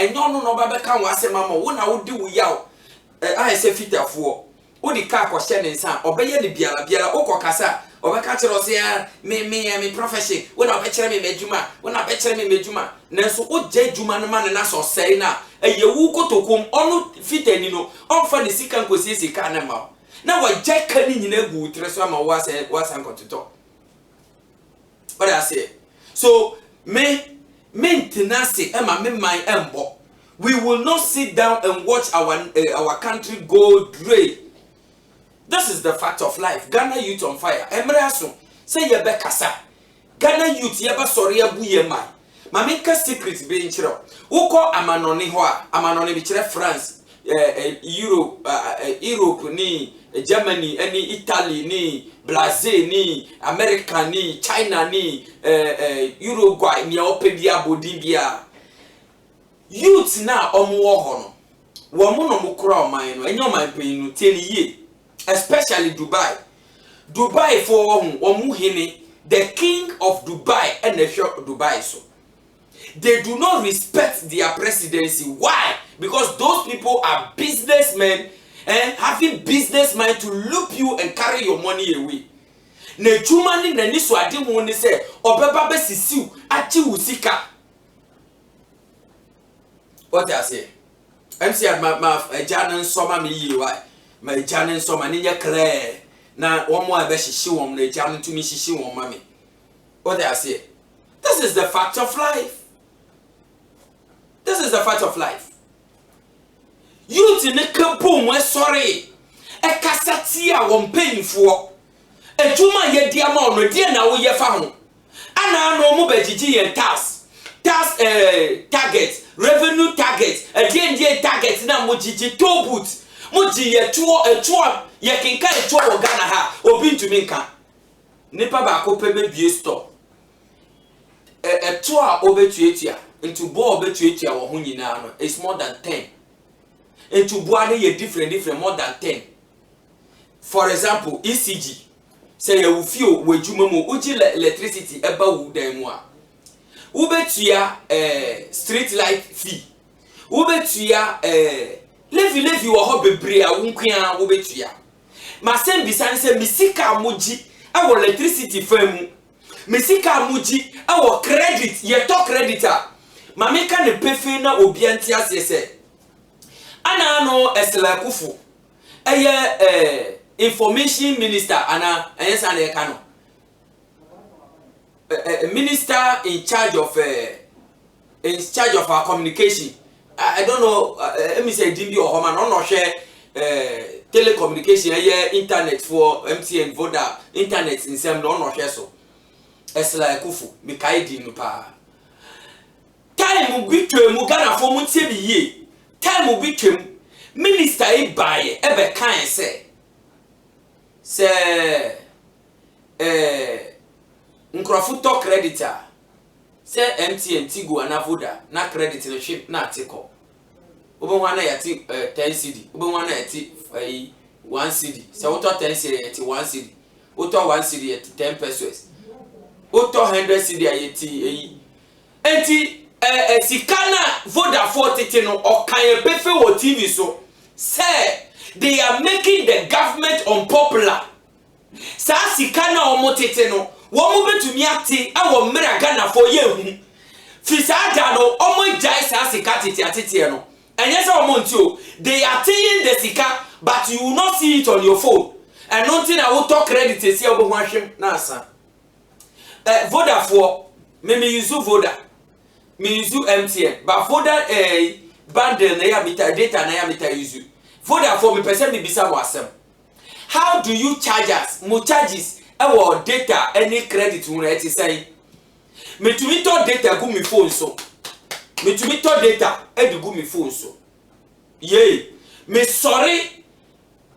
enyo no ba beka wo asem ama wo na wo di wo yaw I say fitafuo wo di ka ko hye ne nsa obeye ne biara ukokasa obeka kire ose ya me profession wo na obekire me medjuma wo na obekire me medjuma nanso wo je djuma no ma ne na so sei na eyewu kotokom onu fitani no onfa ne sika nkosi sika na ma na wo je ka ni nyina gu tre so ama wo asa nkototo what I say so maintenance ema me man embo. We will not sit down and watch our country go dray. This is the fact of life. Ghana youth on fire. Emreaso say ye be kasa. Ghana youth ye ba sori abu ye mai. Ma me ka secret be nchiro. Uko amanoni ho a amanoni bi kire France, Europe ni Germany ni Italy ni Brazil ni America ni China ni Uruguay ni opedia bodibia. Youth na omuwo ho no wo mu no mukura oman no enyo man pin no tell ye especially Dubai for omu hini the king of Dubai and the Dubai so they do not respect their presidency. Why? Because those people are businessmen and having businessmen to loop you and carry your money away. Ne juma ni na ni so ade mu ni say obeba be sisiu achi usika. What I say? MC my Janan soma me yi why? My Janan soma ni nya clear. Na one more be shishi won na Janan to me shishi won mami. What I say? This is the fact of life. This is the fact of life. Youth in a kaboom we sorry. E kasati a won painful. E juma ye dia ma no dia na wo ye fa ho. Ana no mo bejiji ye task target revenue target a target na mo jiji to put mo ji ye tuo ye kenka e tuo wo Ghana ha obi ntumi nka nipa ba ko pe be bie store tuo a obetuetua into bo obetuetua wo ho nyina no it's more than 10 into bo ade ye different more than 10. For example ECG say you feel we juma mo uji electricity eba wu dan mu a ubetua street light fee ubetua levy wo ho bebre a wonkuan ubetua masem bisan se misika moji e wo electricity famu misika moji e wo credit ye to creditor mameka ne pefe na obianti asese ana no esela kufu eye information minister ana ensa na ekano minister in charge of our communication. I don't know. Let me say Dimbi or Homan. No share telecommunication. Internet for MTN, Voda, internet in some no share so. Esla Kufu, Mikaidi Nupa. Time will be to Mugana for Muntibi ye. Time will be to minister by ever kind say Nkrofo creditor say MTN Tigo and Voda na credit the ship na tiko obo wana yati 10 cedi obo wana yati 1 cedi say auto 10 cedi yati 1 cedi auto 1 cedi yati 10 pesos auto 100 cedi yati enti sikana Voda 40 no okan pefe wo TV so say they are making the government unpopular sa sikana omotete no womu betumi ate awo mra Ghana for yehu fisada no omo jai sa sika tete no enye se omo ntio they are taking the sika but you will not see it on your phone and nothing I will talk credit see obo hwahwem na asa Voda for me use Voda me use MTN but Voda bundle na ya mita data na ya mita use Voda for me person me bisa mo asem how do you charge us mo charges our data any credit we let say me to me to data go me phone so me to me to data e go me phone so ye me sorry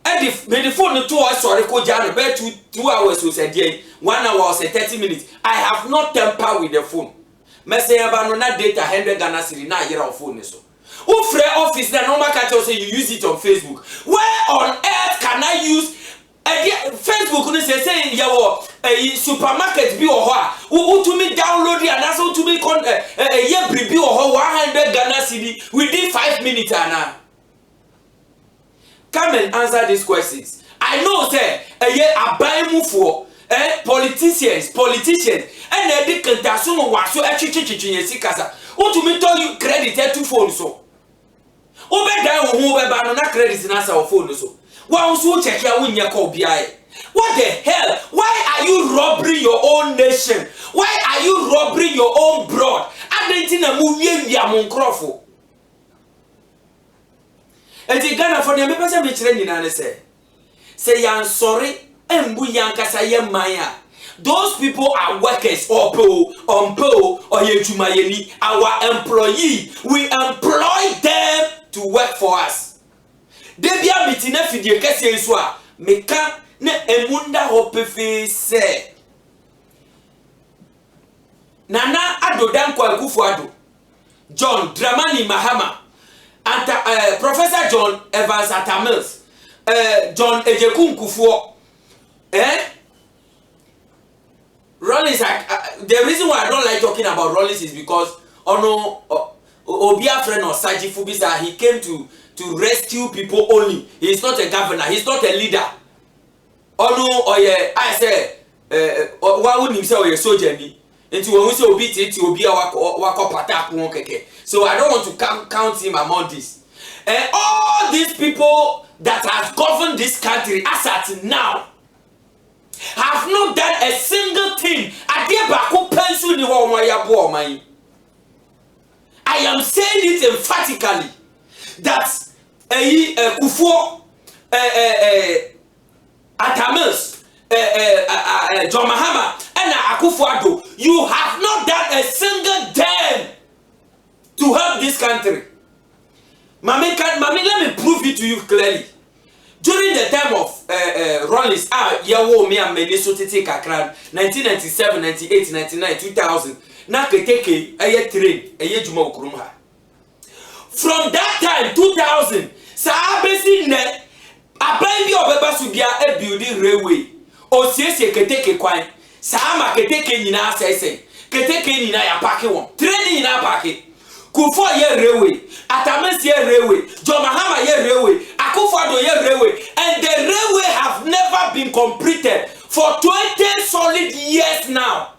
e me the phone to us sorry ko jare be 2 hours so say dey 1 hour say 30 minutes I have not temper with the phone me say aba no na data 100 Ghana cedi na yera phone so who free office na normal catch say you use it on Facebook. Where on earth can I use Facebook no say yawo supermarket bi wo ho a wo to me download and also to me ye bribi wo ho 100 Ghana cedi within 5 minutes ana. Come and answer these questions. I know say ye abaimufo politicians and they kantaso no waso etwetwetwe sikasa. Wo to me tell you credit to phone so. Obe dan wo ho be ba no na credit na sa wo phone so. What the hell? Why are you robbing your own nation? Why are you robbing your own blood? I don't think a movie among Crawford. And the Ghana for the members of the training and say, I'm sorry, and Buyankasa Maya. Those people are workers or Yejumayeni, our employee. We employ them to work for us. Debia mitina fidie kese nso a meka na emunda hopefe se Nana Addo Dankwa Akufo-Addo, John Dramani Mahama, Professor John Evans Atta Mills, John Ejekun Kufuor, Rollins. The reason why I don't like talking about Rollins is because Obia friend or Saji Fubisa, he came to rescue people only. He's not a governor. He's not a leader. I say, why wouldn't him say or a soldier? Into when we say obiti to Obia wako patak keke. So I don't want to count him among this. And all these people that have governed this country as at now have not done a single thing. I am saying it emphatically that Kufuor, Atta Mills, John Mahama, and Akufo-Addo, you have not done a single damn to help this country. Mami, let me prove it to you clearly. During the time of Rollins, yawo me and Minnesota take Accra, 1997, 98, 99, 2000. Na keteke aye train aye juma okurum ha. From that time 2000 sa abesi ne aban bi obeba so bia e building railway o siesie keteke kwan sa ma keteke nyina asese keteke nyina ya park won train nyina park Kufuor ye railway Atta Mills ye railway John Mahama ye railway Akufo-Addo ye railway and the railway have never been completed for 20 solid years now.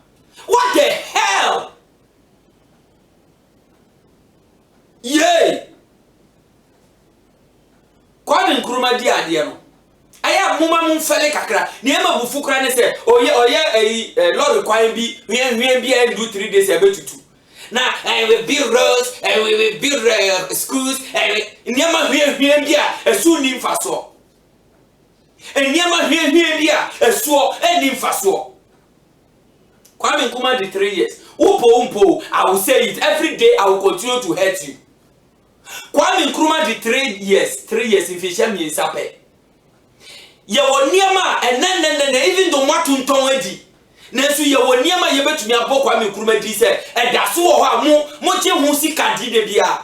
What the hell? Yay! Kwame Nkrumah di ade no. Aya muma mun fele kakra. Niema bufu kra ne se oye lord kwan bi hwen bi and do 3 days abetutu. Na we build roads and we will build schools and niema hwen bi a esu ni mfaso. Niema hwen bi a esu ni mfaso. Kwame Nkrumah did 3 years. Umpo, I will say it every day. I will continue to hurt you. Kwame Nkrumah did 3 years. 3 years in Fishem Yesape. Ye won niema and even though what unton edi. Nensu ye won niema ye betumi abo Kwame Nkrumah di se e da so wo ha mo che hu sika di de bia.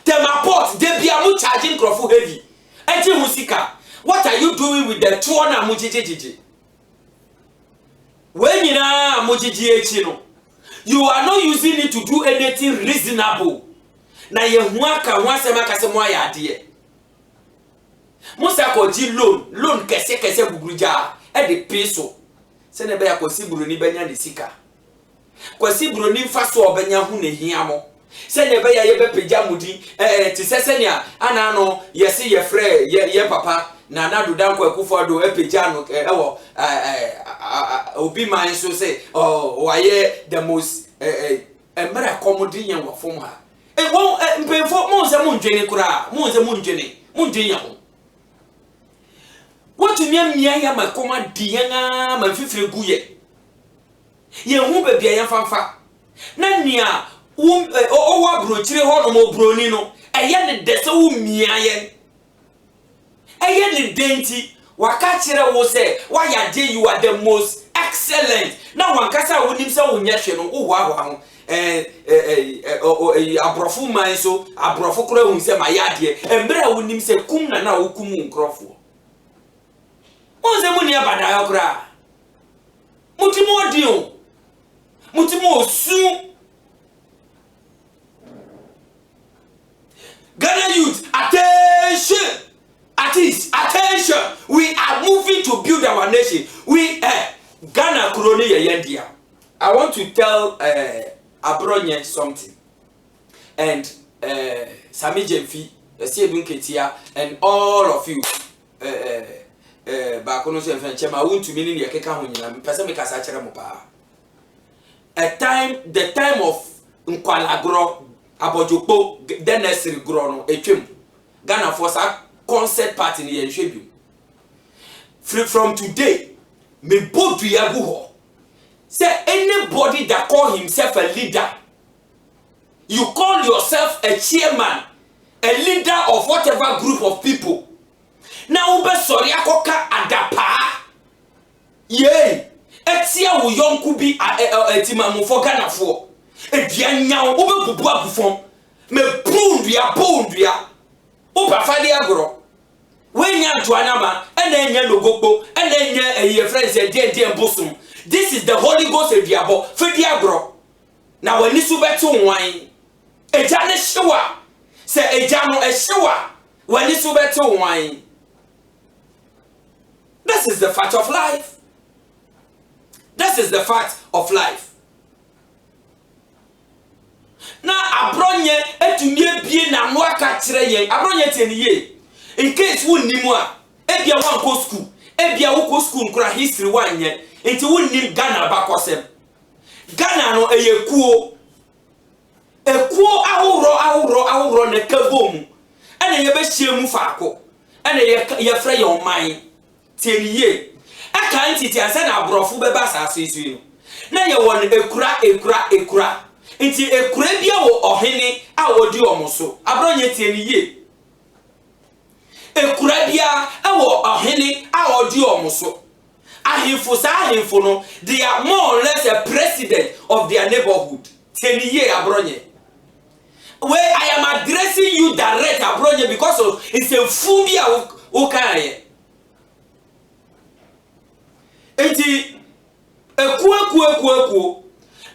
Tema port de bia mo charging crofo heavy. E che hu sika. What are you doing with the 2 na mo jejejeje? When you know you are not using it to do anything reasonable. Na ye huaka wansema kasemo ayade. Musa ko ji loan kese buguruja e de peso. Se ne be ya kwasi buroni benya ne sika. Kwasi buroni mfa so obenya hu ne hiamo. Se ne be ya ye be pegya mudi ti sese ne ana no yesi ye frɛ ye papa na Addo Dankwa Akufo-Addo epegya no ewo obi man so say waye the most emra komodi yan wa fom ha won mpemfo mo se mo ndwene kura mo se mo ndwene yan ho what mia ya makoma diana ma fifire guye ye hu ba bia yan fanfa na nia o wa brochire ho no mo broni no eye ne de se wo mia ye eye ne denti waka kire wo se wa ya de you are the most excellent na wankasa wonim se wonya hwe no wo hwa ho abrofo man so abrofo kura hu se ma ya de embra wonim se kum na wokum nkrofo Onze muni abada yokra. Mutimo dio. Mutimo su. Ghana youth, attention. Attention. We are moving to build our nation. We Ghana Kuroni Yendia. I want to tell Abronye something. And Sami Jemfi, Siebun Ketia, and all of you, Bakonos and Fenchema, I want to mean in the Kekahun, Pasamika Sacharamupa. The time of Nkwalagro, Abojopo, then necessary grono, a trim. Ghana for a concert party in the tribute. From today, me both Yaguho. Say anybody that call himself a leader, you call yourself a chairman, a leader of whatever group of people. Now ube sorry akoka adapa. Yay! Etia wo yonku bi etimamu for Ghana for. Edia nyawo ube bubu abufom. Me pundua. Opa fadi agro. When you Tuanama, and then you logo, and then your friends are dear bosom. This is the Holy Ghost of Diabo, for Diabro. Now, when you subeto wine, a jana shower, say a jano a shower, when you subeto wine. This is the fact of life. This is the fact of life. Now, Abronye, etunye bien na mwaka treye, Abronye teniye. In case wun nimwa, ebia wan ko school, ebia wo school nkura history wanye, enti wun nim Ghana bakosem. Ghana no eyekuo. Ekuo ahuro ne kabom. Ene ye be hiemu faako. Ene ye frɛ ye oman. Tieniye. Aka ntiti ansa na abrofo be ba asase isu no. Na ye won ekura. Enti ekura bia wo ohene a wodi omoso. Abronye tieniye. Ekurabia ewo ohene a odi omuso ahimfo no, they are more or less a president of their neighborhood. Teniye Abronye, where I am addressing you direct Abronye because of it's a phobia ukaye. Enti eku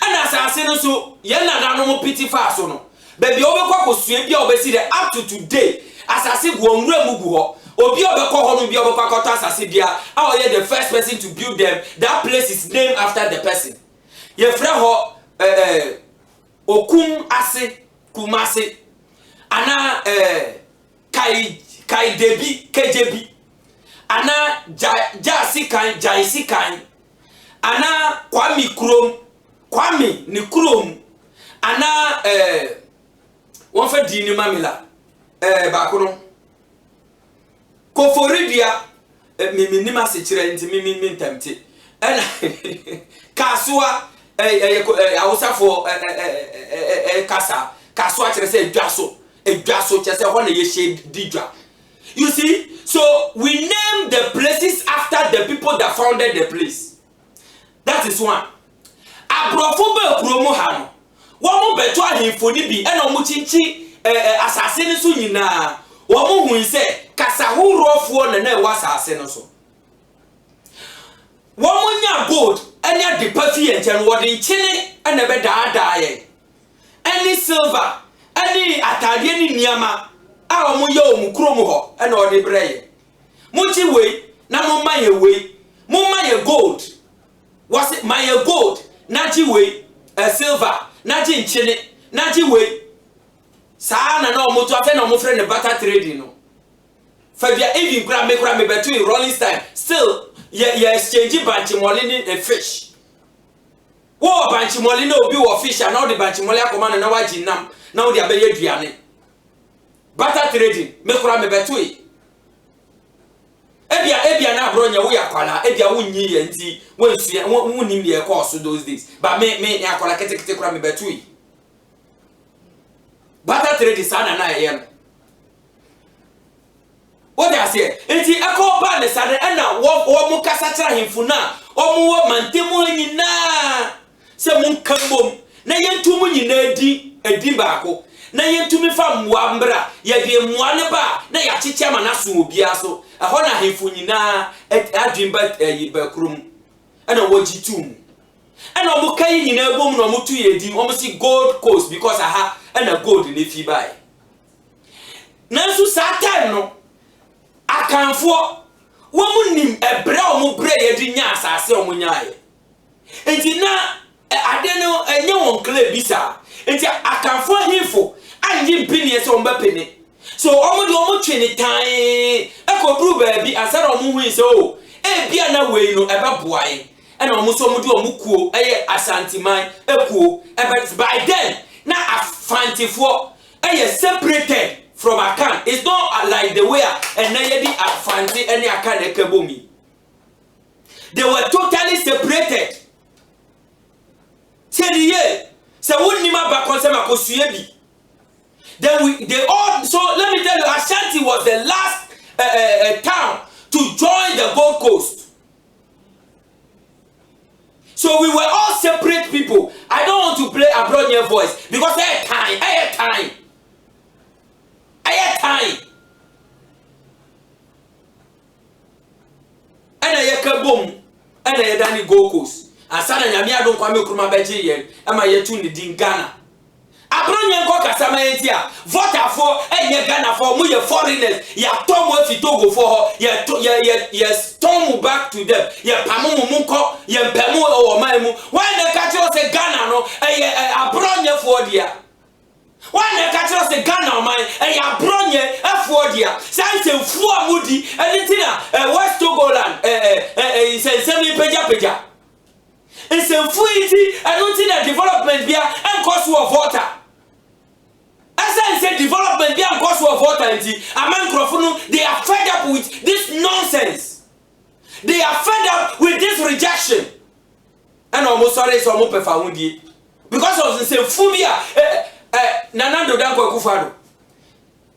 ana asase no so ye na no piti fa so no baby obekwa kosue bia obesi the up to today asase gwonwura mugu ho obi obekọ ho no bia obekwa kota asase bia how are the first person to build them. That place is named after the person. Ye frɛ ho okum ase kumase ana kai debi kejebi ana jasi kan ana kwami ni krom ana won fa di ni mamila bakono koforidia mi ma se kire nti mi ntamte ena kasua awusafo kasua kire se edwaso kire se ho na ye she didwa. You see, so we name the places after the people that founded the place. That is one. Abrofo be kuromo ha no wo mo beto ahemfo ni bi ena mo chinchi asase ni so nyina wo mo hu se kasahurofo na e wasase no so wo mo nya gold enya de pafi enchen wo de nchene ena be daada ye any silver any atade ni niama a wo mo ye o mu kuromo ho ena o de breye mo chi we na mo maye we mo maye gold was it maye gold naji we silver naji nchene naji we saa na no moto afa na mo frɛ ne butter trading no fa bia even kura me beto in rolling style still ye exchange banchi mole ni a fish wo banchi mole na obi wo fish na o de banchi mole akoma na waji nam na o de abaye duane butter trading me kura me beto e ebia na Abronye wo yakwala ebia wo nyi ye nti wo nsua wo nim ye course those days but me yakwala ketekete kura me beto e butter trading sana na ye no what they say enti akọ ba ne sare na wo mu kasa kira himfu na o mu wo mantemu nyina se mu nkambom na yentu mu nyina edi baako na yentumi fa muambra ye de muane ba na ya chicha ma na so obia so ho na hefu nyina adwimba yiba krum ana wojitum ana omo kai nyina bom na omo tu yedi omo si Gold Coast because aha ana gold ne fi bai nanso satan no akanfo womunim ebre omo bre yedi nya asase omo nyaaye enti na ade no enye won kle bisa enti akanfo hifo anyi mpini ese omba pene so omo de omo twene tan ekodru ba bi asara omo hu ise o bia na wei no ebeboae ena omo so omo de omo kuo eye asantiman ekuo by then na afantifo eye separated from Akan. It's not like the way and na yedi afanti any Akan ekebomi. They were totally separated. Then they all, so let me tell you, Ashanti was the last town to join the Gold Coast. So we were all separate people. I don't want to play a broad voice because I had time. And I boom, and I done Gold Coast. And suddenly I don't come to my bed here. Am I yet to the Ghana? Abronya nko kasama entia vote for enye Ghana for mu ye foreigners ya tom we Togo for ye storm back to them ye pamu mu nko ye mpemu o man mu why na ka tell say Ghana no abronya for dia why na ka tell say Ghana man abronya for dia say fu amudi anything West Togoland say semi peja it's a free I don't see that development bia and cost of water. As I said, development bia and cost of water and among Crofunu, they are fed up with this nonsense. They are fed up with this rejection. And almost sorry so mo pefahundi. Because of the same fumia nanando danko kufado.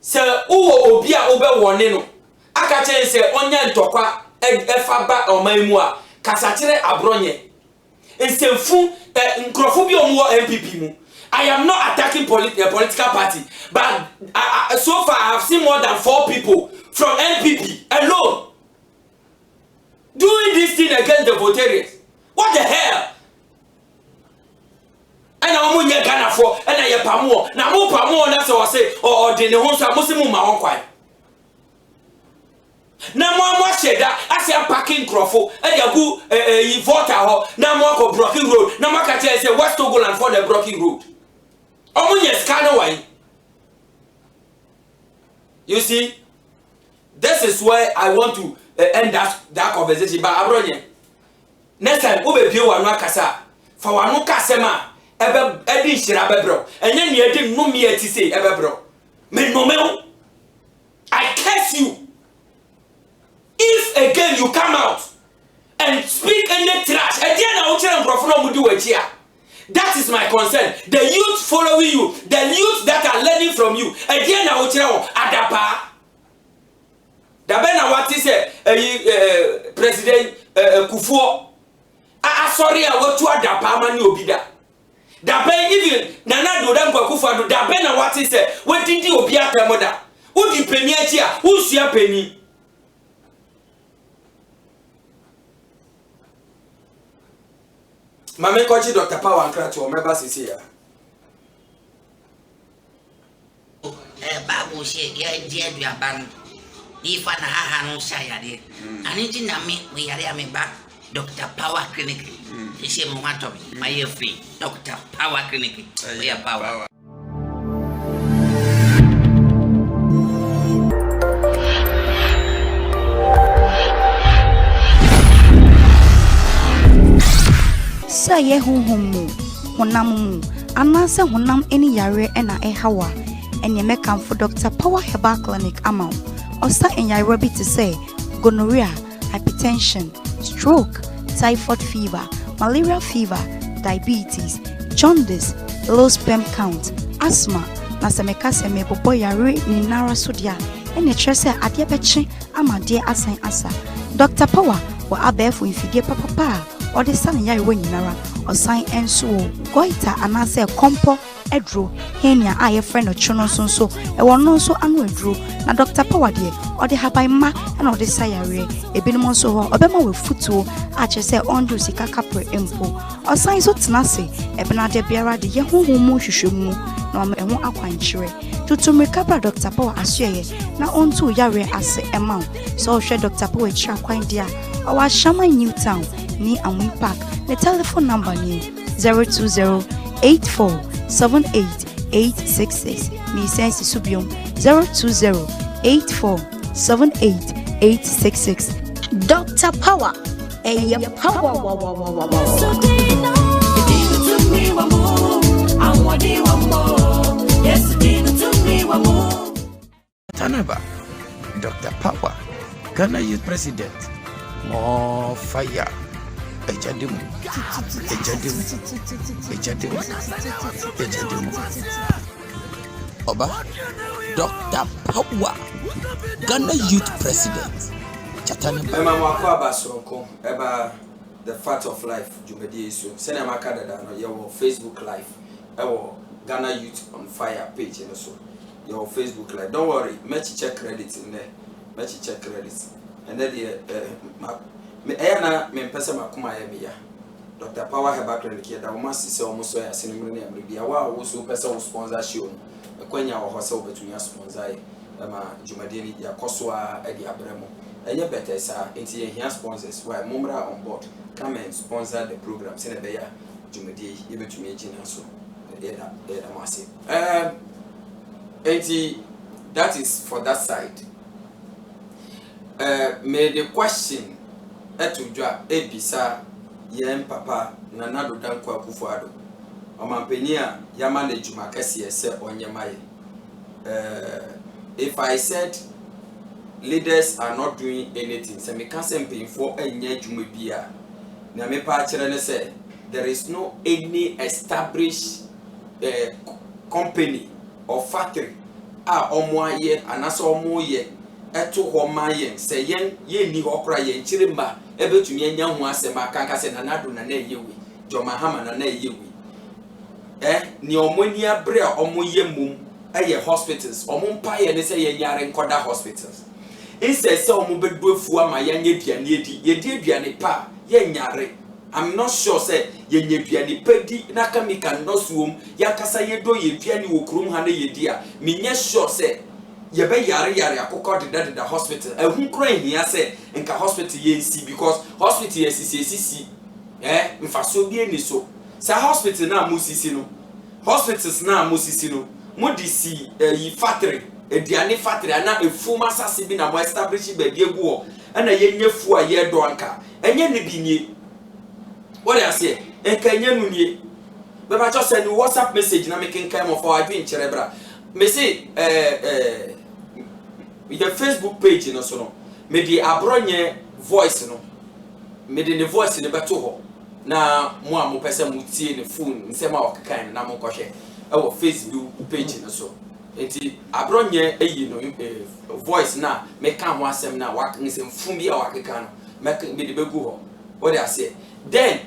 Se uwo obia obe wone no. Aka chen se onya ntokwa efaba omaimu a kasatire abronye. Nsemfu nkrofo bi omo MPP mu. I am not attacking political party, but so far I have seen more than 4 people from NPP alone doing this thing against the voters. What the hell? And I am nye Ghana for and I pamo na mo pamo na so say or de ne ho so amosimu ma won kwai. Na mo sheda ase parking crofo e dey go voter ho na mo ko blocking road na mo ka tell say West Togoland for the blocking road omunye scan why. You see, this is where I want to end that conversation. But abronye next time ube pie wanu akasa fa wanu kasema edi shira bebro enye ne edi no me ati say ebebro me no me I curse you. If again you come out and speak any trash, that is my concern. The youth following you, the youth that are learning from you, adapa. Dabena what is President Kufuor? Sorry, I want to adapa mani obida. Dabe even Nana Dodan Kufuor. Dabena what is what did you obia temoda? Who di penny here? Who's your penny? Mame kochi Dr. Power and Crat or members is here. Babu she dear you ban if an aha no shire. And it in a me we are me back Dr. Power Clinic. He say my free Dr. Power Clinic. We are power. Say humu honam anase honam any yare ena ehawa enye mekam for Dr. Power Herbal Clinic amount osa enyare bi to say gonorrhea, hypertension, stroke, typhoid fever, malaria fever, diabetes, jaundice, low sperm count, asthma na semeka seme bobo yare ni nara sodia ene trese ade beche amade asan asa. Dr. Power wa abefo infidie papa or the sun yare when you nara osan enso goita anase kompo edro henia aye friend no chono so e wono so anu edro na Dr. Power de ode habai ma na ode sayare ebinom so ho obema we futuo a che se ondu sika kapre empo osan so tenase ebena de biara de ye honhom hwehwemu na o eho akwankyere tutumrika bra Dr. Power asoye na ontu yare ase ema so hwe Dr. Power chira kwan dia our Shama New Town ni Amui Park. The telephone number ni 020-8478-866. Me sense subium 020-8478-866. Dr. Power. Hey, power. Tanaba, Dr. Power, Ghana Youth President. More fire. Ejadimu. Oba, Dr. Power, Ghana Youth President. Emma Makwaba Sonko, Eba, the Fact of Life, Jumedi so. Cinema Canada, your Facebook Live, our Ghana Youth on Fire page, and so your Facebook Live. Don't worry, match check credits in there. Match check credits. And then me ayana me pesa makuma ya biya Dr. Power Herbal Clinic here da woman sise almost so ya sinimre na amre biya wa wo so pesa wo sponsorship no ekwanya wo ho se wo betunya sponsor e ma jumade ni ya koso a e di abramo enye better sa enti ye hia sponsors why momra on board come and sponsor the program se na be ya jumade ye betumi agina so e da mase enti that is for that side. May the question etujwa ebisa yen papa na nado danko akufuado omampeni a yama na ejuma kase ese onyemaye. If I said leaders are not doing anything, say me can say for enye ejuma bia na me pa kire ne say there is no any established company or factory a omo aye anase omo ye eto ho mayen se yen ni ho kra yen chirimba ebetumi anya ho asema kanka se na nado na yewe joma hama na yewe ni omoni abre omo yemum eye hospitals omo mpaye ne se yenyare nkoda hospitals inse se omo bedu afu ama yanye duane yedi aduane pa yenyare. I'm not sure say yenye duane pedi na kamika ndosuom yakasa yedo ye duane wo krum ha na yedi a menye sure say yebe yare akoko de the hospital ehun kro ehia say nka hospital yensi because hospital yesisi mfaso bi eni so sa hospital na musisi no hospitals na musisi no modisi yi factory ediane factory na efuma sase bi na mo establish ba bi egu ho na yenyefu a ye do anka enye ne bi nie what I say enka enye nu nie be ba cho send WhatsApp message na making time of our adwin cherebra me say with the Facebook page no so no me di abronye voice no me di ne voice ne beto ho na mo a mo pese mo tie ne phone nsema okakan na mo kohwe e wo Facebook page no so enti abronye eyi no voice na me kan ho asem na wa nsem fun bia wa keka no me di begu ho what I say then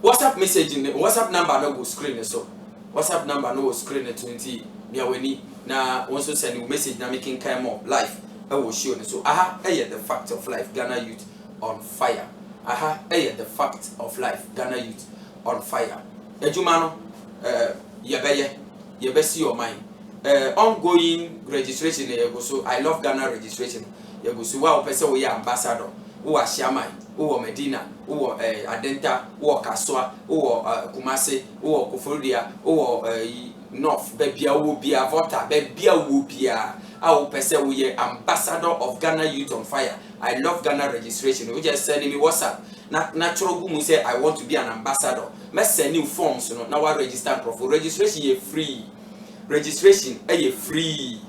WhatsApp message ne WhatsApp number no go screen so WhatsApp number no go screen 20 bia weni na also send you message na making time of life I will show you so the fact of life Ghana Youth on fire the fact of life Ghana Youth on fire ejuma no you see your mind ongoing registration you go so I love Ghana registration you go so wa person we ambassador wo Ashaman wo Medina wo Adenta wo Kaswa wo Kumase wo Koforia wo North bebia wo bia voter bebia wo bia our person we ambassador of Ghana Youth on Fire. I love Ghana registration. We just send me WhatsApp. Natural gumu say I want to be an ambassador. Let's send new forms. Now I register for registration. You free. Registration you free.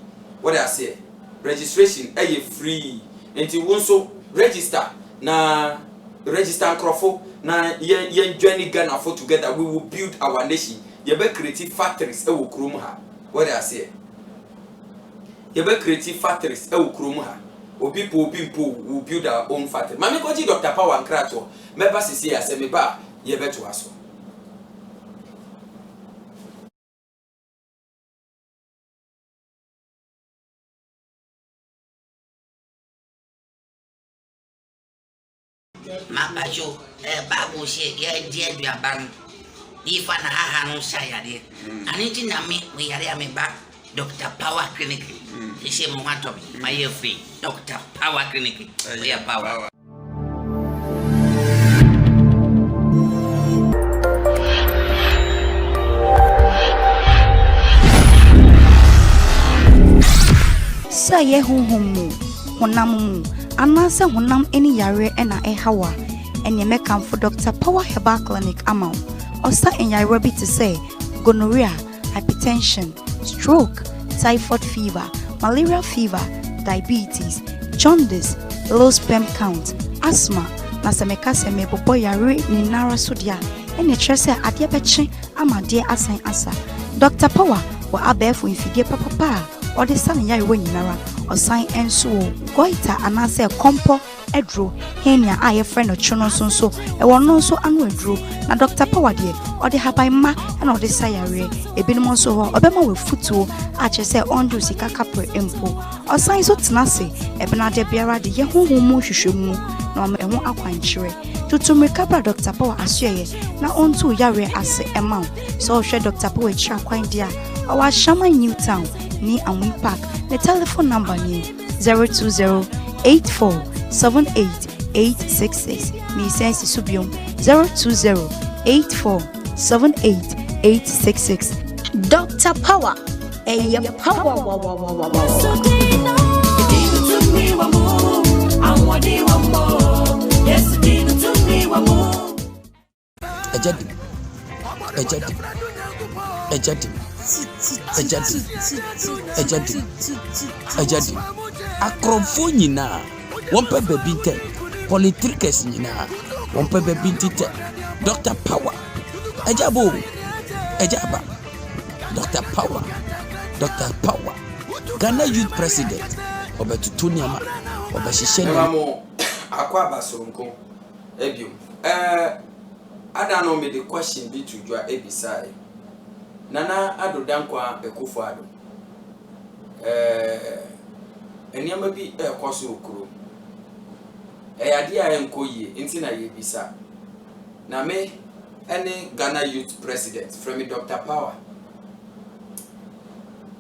What I say? Registration you free. And you also register. Na register crofo. Na ye join Ghana for together. We will build our nation. You be creative factories. Will krum ha. What I say? You be creative factories. Will krum ha. people will build our own factory. Mami koji Dr. Power and Krato. Meba sisi ya semeba ye betu aso. Mabajo, babu she ye dear duaban. If an haha no shayade. And it in a me, we are me back. Dr. Power Clinic. He said, Matobi, my ear free. Dr. Power Clinic. We are power. Sɛ yɛ honhom mu honam mu anaasɛ honam ani yare ɛna ɛhawa ɛnea mɛkamfo Dr. Power Herbal Clinic ama wo ɔsa ɛnyare bi te sɛ gonorrhea, hypertension, stroke, typhoid fever, malaria fever, diabetes, jaundice, low sperm count, asthma, na sɛ meka sɛ mebobɔ yare nyinara so deɛ ɛna kyerɛ sɛ adeɛ bɛkye ama adeɛ asan asa. Dr. Power wɔ abɛɛfo mfidie papapa or the sun yari when yinara or sign and so goita and I say compo edro henia aye friend or chono so e won no so anu edro na Dr. Power de or the habai ma and or the sayare e binimo so ho obema we futuo a che say ondo sika kapre empo or sign so tenase e bena de biara de ye honhom mu hwehwemu na o ho akwankyere tutum rekabra Dr. Power asye na onto yare ase ema so hwe Dr. Power chira kwan dia our Shama Newtown ni Amwin Park. The telephone number ni 020-8478-866. Ni sense subium 020-8478-866. Dr. Power. Hey, power. Ejadi akromfo nyina wonpe baby te politicers nyina wonpe baby te Dr. Power ejaba Dr. Power Ghana Youth President obetutu niama obehihye ni mamo akwa basonko ebiom ada no me the question be to jwa ebisai Nana Ado Dankwa Ekufo Ado. Eniama bi ekoso okuro. Ade a enko yie nti na ye bisa. Na me ene Ghana Youth President from Dr. Power.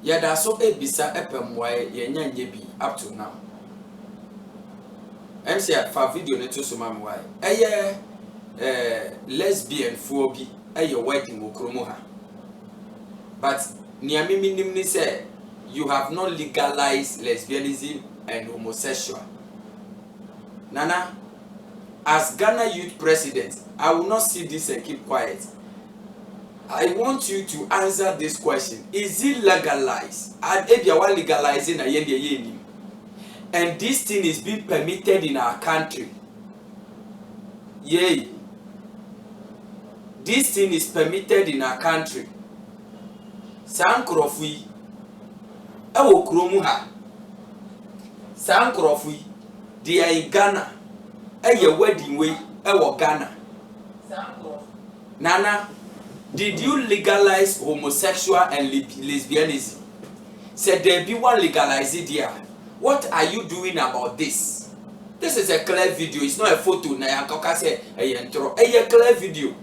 Yada so ebisa epemwae yenya bi up to now. MC fa video ne to so mamwae. Lesbian phobia wedding okuro mo ha. But Niamimi Nimni said, you have not legalized lesbianism and homosexual. Nana, as Ghana Youth President, I will not see this and keep quiet. I want you to answer this question. Is it legalized? And if you are legalizing and this thing is being permitted in our country. Yay. This thing is permitted in our country. Sankrofui ewo kromu ha Sankrofui they are in Ghana wedding way ewo Ghana Nana, did you legalize homosexual and lesbianism? Said there be one legalize it here. What are you doing about this? This is a clear video, it's not a photo na yankoka say a clear video.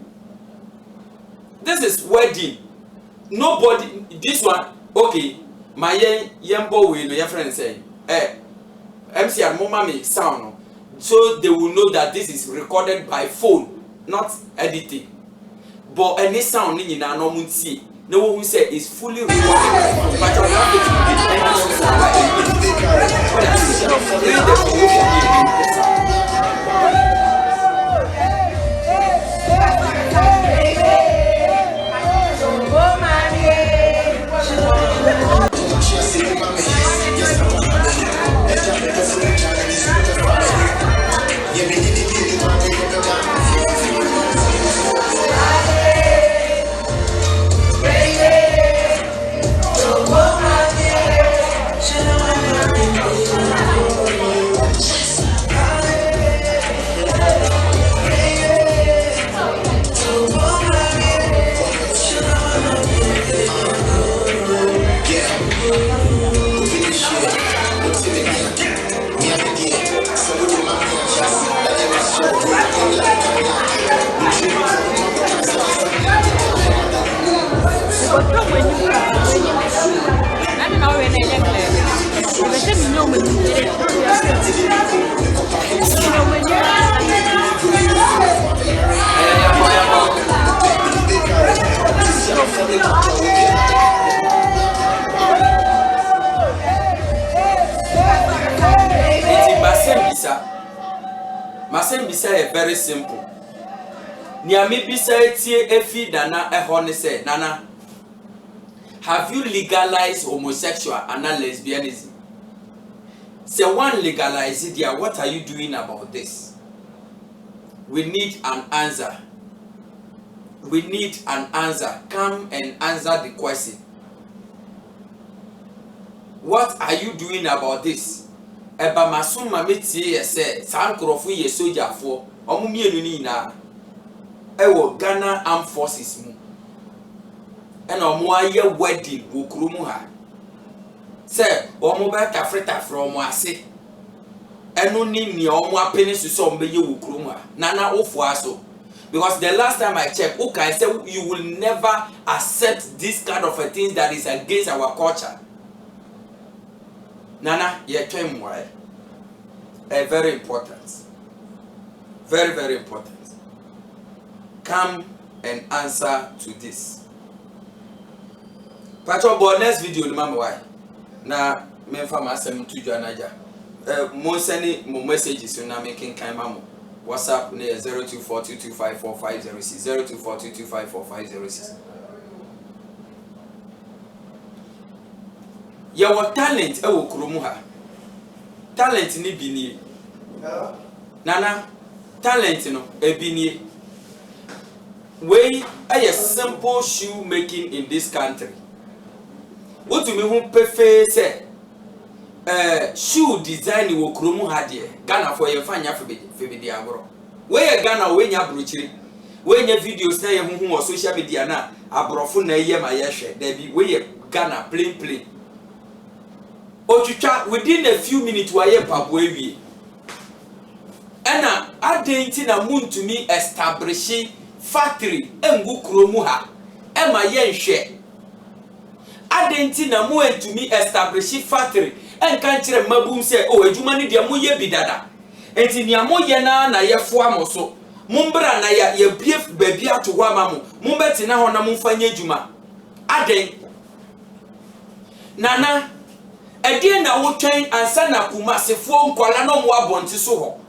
This is wedding. Nobody, this one, okay, my yembo will your friend say, MC and Mama me sound, so they will know that this is recorded by phone, not editing. But any sound in no one see. No one will say is fully recorded by phone. But you have Masembisa is very simple. Niami bisa etie efi Nana ehone say, Nana, have you legalized homosexual and lesbianism? Say one legalize it there, what are you doing about this? We need an answer. We need an answer. Come and answer the question. What are you doing about this? Eba masuma metie say sankrofo ye soldier for omo mienu ni na ewo Ghana Armed Forces mu ena omo aye wedding wo kurom ha say omo ba tafreta from ase eno ni omo apeni so omo ye wo kurom ha nana ofo aso. Because the last time I checked, okay, I said you will never accept this kind of a thing that is against our culture. Nana, you're telling me why? Very important. Very, very important. Come and answer to this. Patrol board next video, remember why? Now, me fam asem to Janaja. Mo send mo messages so na making kind mamu. WhatsApp near 0242254506 0242254506. Your talent ewo kurom ha. Talent ni bi ni. Nana, talent no e bi ni. We a simple shoe making in this country. What to me who prefer say shoe design wo kurom ha de Ghana for your fanya for be agro. We Ghana we nya brochiri. We nya videos na ye hu social media na abrofo na ye ma ye hwe. There be we Ghana plain. Ochucha within a few minutes waye pabo ewie. Ena adenti na muntumi establish factory engu kurom ha. E ma ye hwe. Adenti na mu entumi establish factory enka kire mabum se o adwuma ni de mo ye bidada. Enti nia mo ye na yefo amoso. Mumbra na ye bie baabi ato ho amamu. Mumbeti na ho na mumfanya adwuma. Aden Nana edie na wo twen ansa na kumasefo nkwala no mo abonti so ho.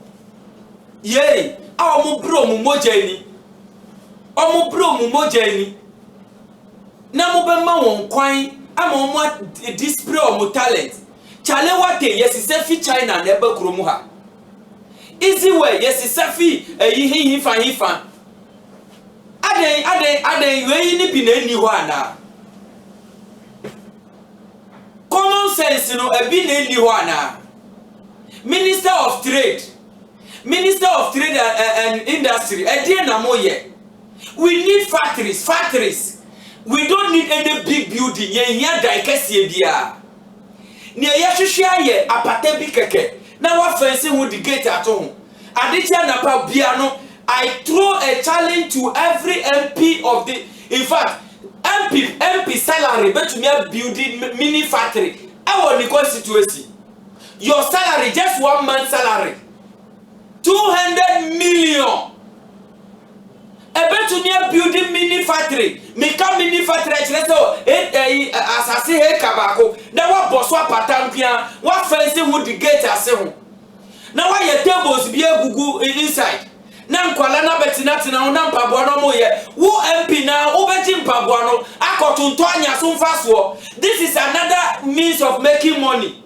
Ye, a omo bro mu mojani. Omo bro mu mojani. Na mo be ma won kwan ama omo display omo talent. Chale wate yesise fi China na ebe kurom ha. Easy way yesise fi hifa. Aden we ni bi na ni ho ana. Common sense no ebi na ni ho ana. Minister of Trade and Industry edie na moye. We need factories. We don't need any big building. Ye here dai kese bia. Ne ye hwehwe aye apata bi keke. Na wa fancy who the gate ato ho. Adichia na pa bia no, I throw a challenge to every MP of the, in fact, MP salary betumi building mini factory. Our ni constituency. Your salary, just 1 month salary, 200 million. Betumi building mini factory. Mika mini factory so asase he kabako. Na wa boso apatampia, wa fancy who the gate ase ho. Na wa ye tables bi egugu inside. Na nkwala na betina tina na mpaboa no moye. Wo MP na wo beti mpaboa no akotonto anya so mfaso. This is another means of making money.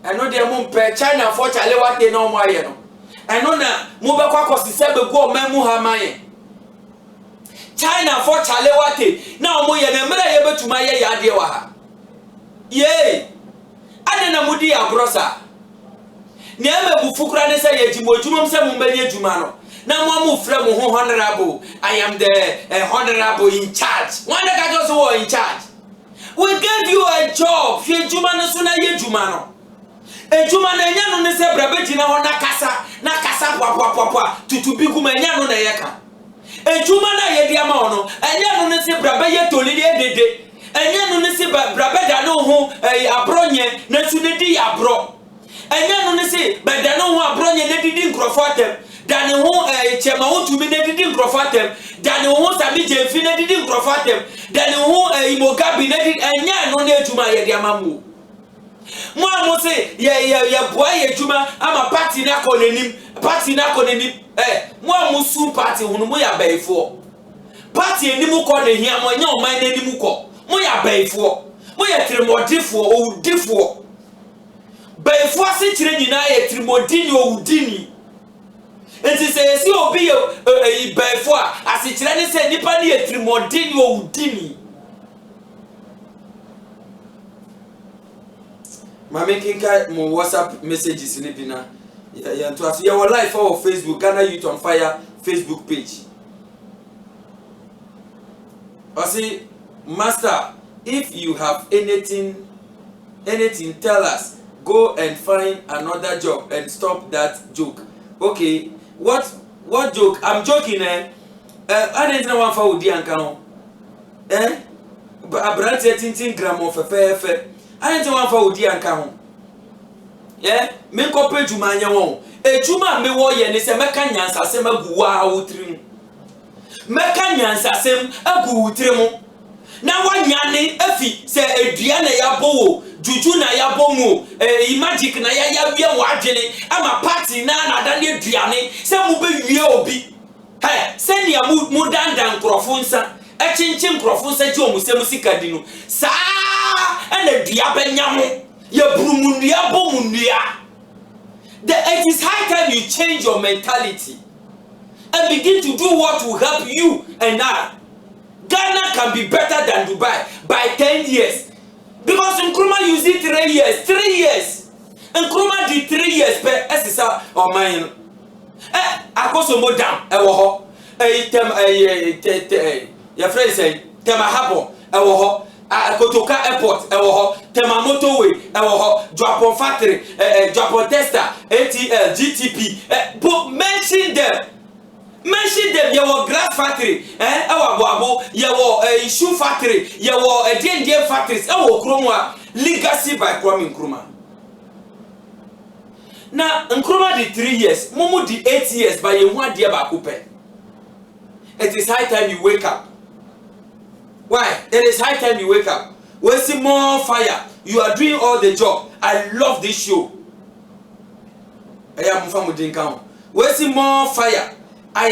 I know they mo pe China for chale wate na mo aye no. I know na mo be kwa kosise be go mamu ha maye. China for chale wate na mo ye na mra ye betuma ye yade wa ha. Ye. Ade na mudi abrosa. Ni eme bufukura ne say ejumojumom se mumbenye juma no na mo amufre mo ho honorable. I am the honorable in charge. One that just was in charge. We gave you a job. Ye juma no so na ye juma no. Ejuma na nya no ne se brabeji na ho na kasa pwa tutubi kuma nya no na yeka. Ejuma na ye dia ma ono enya no ne se brabe ye tolide dede. Enya no ne se brabe da no ho abro nye na su ne di abro enya no ne se beda no ho abro nye ne didi nkrofo atem da ne ho chema ho tumi ne didi nkrofo atem da ne ho sami jemfi ne didi nkrofo atem da ne ho imogabi ne didi enya no ne atuma ye de amamu mo amo se ye boa ye atuma ama party na ko nenim mo amo su party hunu mo ya baifo party enimu ko ne hia mo nya o man enimu ko mo ya baifo mo ya trimodifo owudifo baifo ase kire nyina ya trimodini owudini enti se si obi baifo ase kire ne se nipa ne ya trimodini owudini ma making mo WhatsApp messages ni bina ya to aso your life on Facebook Ghana Youth on Fire Facebook page. I say, Master, if you have anything tell us. Go and find another job and stop that joke. Okay, what joke? I'm joking, I didn't know one for Udi and Kano. But I brought 18 gram of a fair. I didn't know one for Udi and Kano. Yeah, me copy to my own. A juma me warrior, and it's a mechanics as a gua trim. Mechanics as a good trim. Now one yanni, Effie, say a Diana Yabo, Juju na Yabomo, Magic na Yabia Wajene, I'm a party nana than the Diane, some will be yobi. Hey, send ya mudan dan crofunsa, a chinchim crofunsa jomu semusika dino. Sa and a diabenyamu. It is high time you change your mentality and begin to do what will help you and I. Ghana can be better than Dubai by 10 years. Because Nkrumah used it 3 years. 3 years. Nkrumah did 3 years per SSR or mine. Akoso mo dam ewo ho. Your friend say Temahabo ewo ho. Kotoka airport ewo ho, Tema motorway ewo ho, Japan factory, Japan tester, ATL, GTP. But mention them. Your glass factory, ewo Boabo, your shoe factory, your DND factories, ewo Nkrumah, legacy by Kwame Nkrumah. Now Nkrumah did 3 years, Momo did 8 years by a 1 year bakupe. It is high time you wake up. Why? It is high time you wake up. We see more fire. You are doing all the job. I love this show. I am Mufamudinkan. We see more fire. I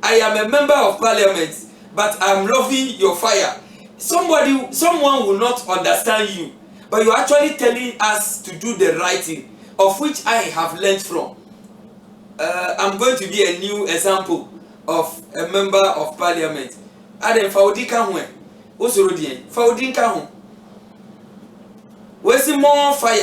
am a member of parliament, but I'm loving your fire. Someone will not understand you, but you're actually telling us to do the right thing, of which I have learned from. I'm going to be a new example of a member of parliament. Adam Faudika Hue, Osorodian, Faudinka Hue. We see more fire.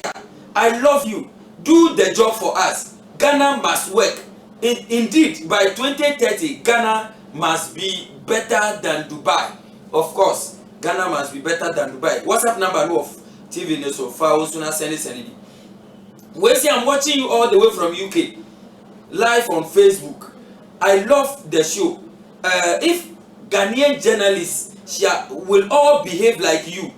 I love you. Do the job for us. Ghana must work. Indeed, by 2030, Ghana must be better than Dubai. Of course, Ghana must be better than Dubai. WhatsApp number of TV news so far. Send. We see I'm watching you all the way from UK, live on Facebook. I love the show. If Ghanaian journalists will all behave like you,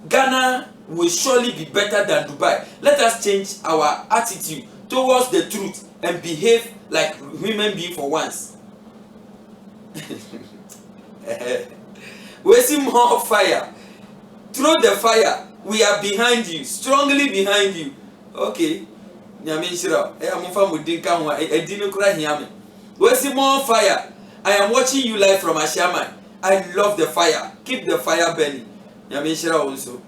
Ghana will surely be better than Dubai. Let us change our attitude towards the truth and behave like human beings for once. We see more fire. Throw the fire. We are behind you, strongly behind you. Okay. We see more fire. I am watching you live from Ashaman. I love the fire. Keep the fire burning. Yamishira also.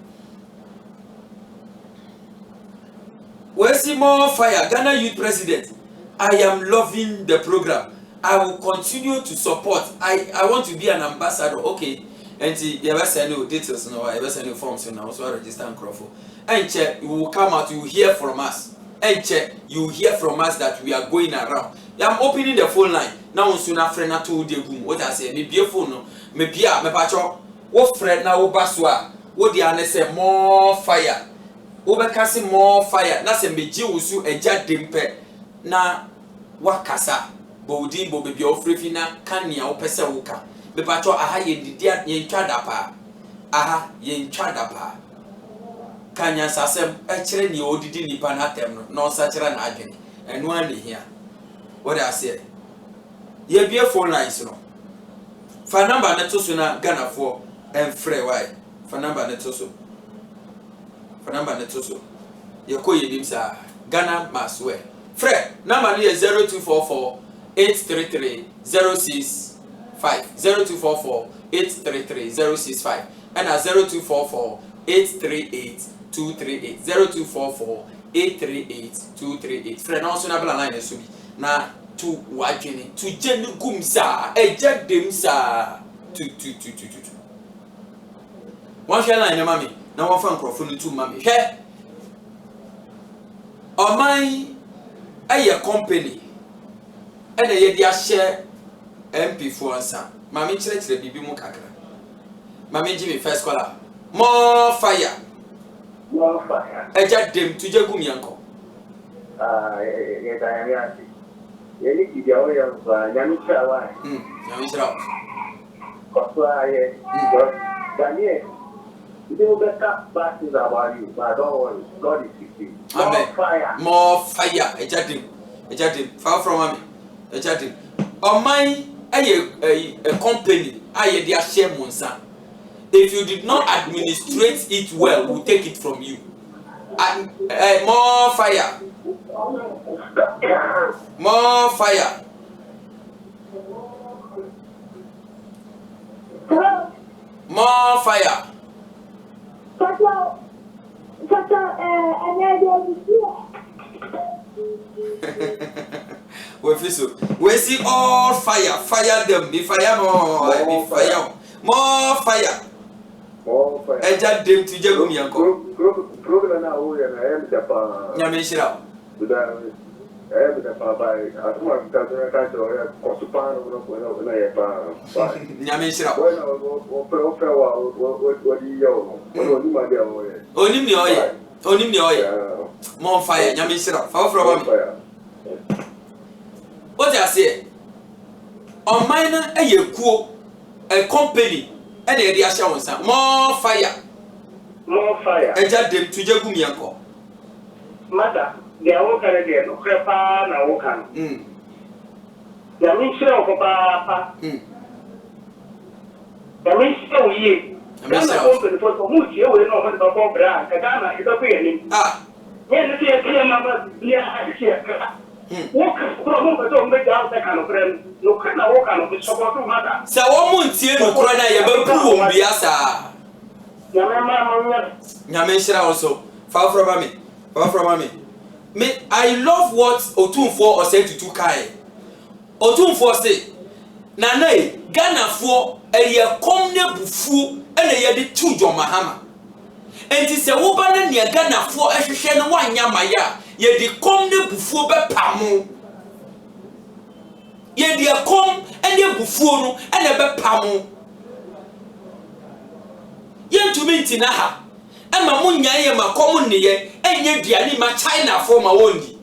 We see more fire. Ghana Youth President. I am loving the program. I will continue to support. I want to be an ambassador. Okay. And you ever send your details now, you ever send your forms now, so I register and Crawford. And check, you will come out, you will hear from us. And check, you will hear from us that we are going around. I'm opening the phone line. Now soon a friend told the boom. What I say, maybe a phone, maybe a pacho. What friend now baswa? What the answer say more fire. Overcasting more fire. Na se meji usu eja dempe. Na wakasa. Bodi bo baby ofrefi na kania opese woka. Me pacho aha ye didia ye ntwa dapa. Aha ye ntwa dapa. kanya sasem chere ni odidi nipa na tem no na osa chere na adwene enu an hia what I say ye bie phone lines no fa number na to so na Ghana for free why fa number na to so ye ko ye nim sa Ghana maswe free number is 0244 833 065 0244 833 065 and 0244 838 238 0244 838 238 friend also na bla line so bi na to wadwene to jenu gum sa eja dem sa tu one share line mami na one fan crofo no tu mami hwe oman aye company and ye dia share MP for ansa mami kire bibi mu kakra mami Jimmy first caller more fire eja dem to jegum yanko ye da ya ye ni ki dia o ya ba nyami chawa nyami chira ko so aye Daniel you will get up back to about you but don't worry God is with you more fire eja dem far from mami eja dem oman a company aye dia share monsa. If you did not administrate it well, we'll take it from you. And more fire. More fire. More fire. We see all fire. Fire them. Be fire more. Be fire. More fire. Eja dem to jegum yanko. Program na o ya na em da pa. Nyame shira. Da em da pa ba. Atuma ka ka to ya ko su pa no na ya pa. Nyame shira. Bueno, o di yo. O ni ma dia o ye. Onim ni oye. More fire. Nyame shira. Fa from me. What I say? On mine eyekuo a company and the area showers more fire. Eja dem to jegum yanko. Mata, they are all kind of no crepa na wokan. Ya mi sure ko papa. Ya mi sure ye. Na ko ko for mu tie we no mo ko bra ka na ito ko ye ni. Ye ni tie mama bia ha tie. Wokan ko mo ko to me ja ta kan friend. No kana wokan ko support mata. Sa wo mu ntie no kro na ye ba pu wo bia sa. Nyame shira also. Far from me. I love what Otumfo said to Tukai. Otumfo say, Nana, Ghana for a year comne bufu and a year the two John Mahama. And it's a woman near Ghana for a shen one yamaya, ye the comne bufu be pamu. Ye the com and ye bufu and a be pamu. Yen to me tinaha. Emma munya ye ma komu ne ye enye duane ma China for ma wondi.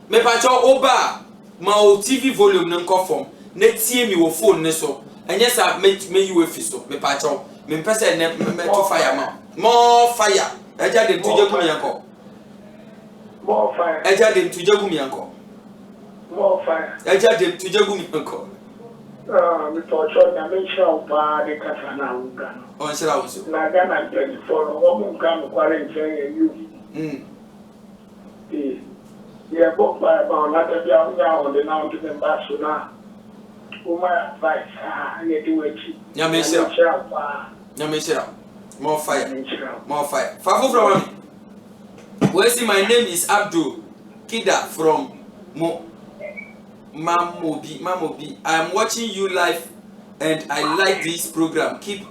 Me pa cho oba ma o TV volume ne nko form na tie mi wo phone ne so. Enye sa me you efi so. Me pa cho me pese ne me to fire ma. More fire. Eja dem tuje gumi yanko. More fire. Eja dem tuje gumi yanko. More fire. Eja dem tuje gumi yanko. Me to cho na me sure pa de kasa na unga. On shira wo so. Na Ghana 24 wo mu kan kware nchen you. Yeah, book by not a young now the now to the Basuna. My advice, you do it. Nyameshira. More fire. More fire. Fafu from me. Where see my name is Abdul Kida from Mamobi. I am watching you live and I like this program. Keep